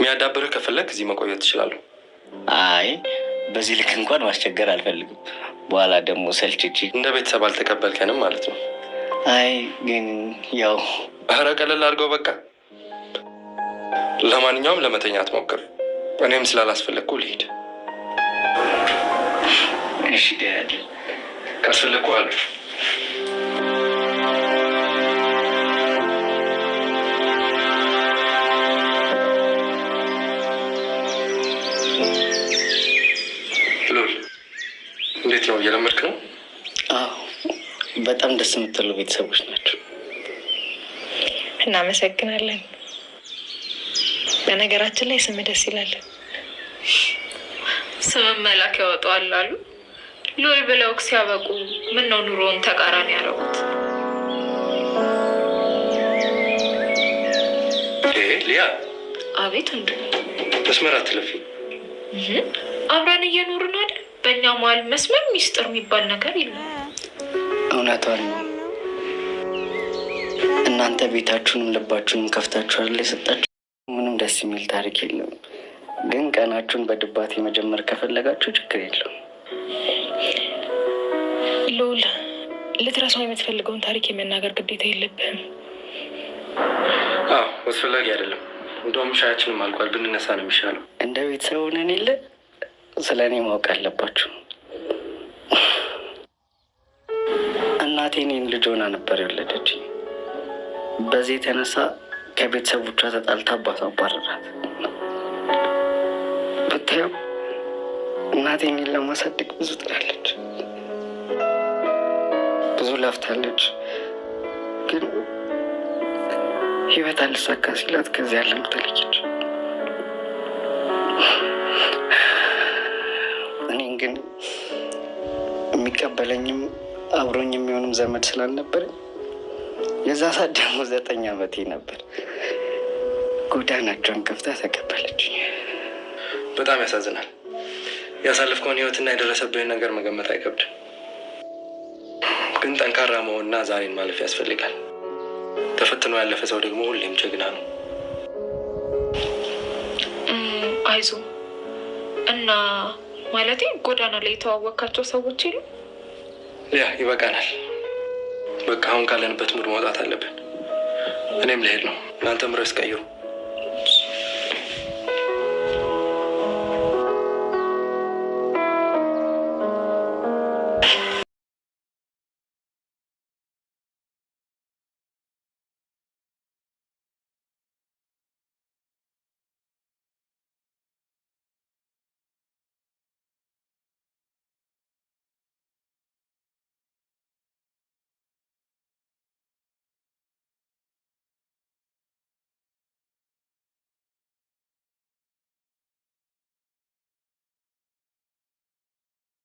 የሚያዳብርህ ከፈለክ እዚህ መቆየት ትችላለህ። አይ በዚህ ልክ እንኳን ማስቸገር አልፈልግም። በኋላ ደግሞ ሰልችቼ እንደ ቤተሰብ አልተቀበልከንም ማለት ነው። አይ ግን ያው ኧረ ቀለል አድርገው በቃ። ለማንኛውም ለመተኛት ሞክር። እኔም ስላላስፈለግኩ ልሂድ። እሺ ዳድ፣ ካስፈለግኩ አሉ። ሉል እንዴት ነው? እየለመድክ ነው? አዎ በጣም ደስ የምትሉ ቤተሰቦች ናቸው። እናመሰግናለን። በነገራችን ላይ ስም ደስ ይላል። ስም መላክ ያወጣዋል አሉ። ሉል ብለው ሲያበቁ ምን ነው ኑሮውን ተቃራኒ ያደረጉት? ሊያ። አቤት እንዱ መስመር አትለፊ። አብረን እየኖርን አይደል? በእኛ መሀል መስመር ሚስጥር የሚባል ነገር የለም። እውነቷን ነው። እናንተ ቤታችሁንም ልባችሁንም ከፍታችኋል የሰጣችሁ። ምንም ደስ የሚል ታሪክ የለም። ግን ቀናችሁን በድባቴ መጀመር ከፈለጋችሁ ችግር የለውም። ሉል ልትረሳው የምትፈልገውን ታሪክ የመናገር ግዴታ የለብህም። አዎ አስፈላጊ አይደለም። እንደውም ሻያችንም አልቋል። ብንነሳ ነው የሚሻለው። እንደ ቤተሰብ ሆነን የለ ስለ እኔ ማወቅ አለባችሁ። እናቴ እኔን ልጅ ሆና ነበር የወለደችኝ። በዚህ የተነሳ ከቤተሰቦቿ ተጣልታ አባቷ አባረራት። ብታየው እናቴ እኔን ለማሳደግ ብዙ ጥራለች፣ ብዙ ለፍታለች። ግን ህይወት አልሳካ ሲላት ከዚህ ዓለም ተለየች። እኔን ግን የሚቀበለኝም አብሮኝ የሚሆንም ዘመድ ስላልነበር የዛ ሰዓት ደግሞ 9 ዓመቴ ነበር። ጎዳናቸውን ከፍታ ተቀበለች። በጣም ያሳዝናል። ያሳለፍከውን ህይወትና የደረሰብህን ነገር መገመት አይከብድም። ግን ጠንካራ መሆንና ዛሬን ማለፍ ያስፈልጋል። ተፈትኖ ያለፈ ሰው ደግሞ ሁሌም ጀግና ነው። አይዞ እና ማለቴ ጎዳና ላይ የተዋወቃቸው ሰዎች የሉ? ያ ይበቃናል። በቃ አሁን ካለንበት ሙድ መውጣት አለብን። እኔም ልሄድ ነው። እናንተም ርዕስ ቀይሩ።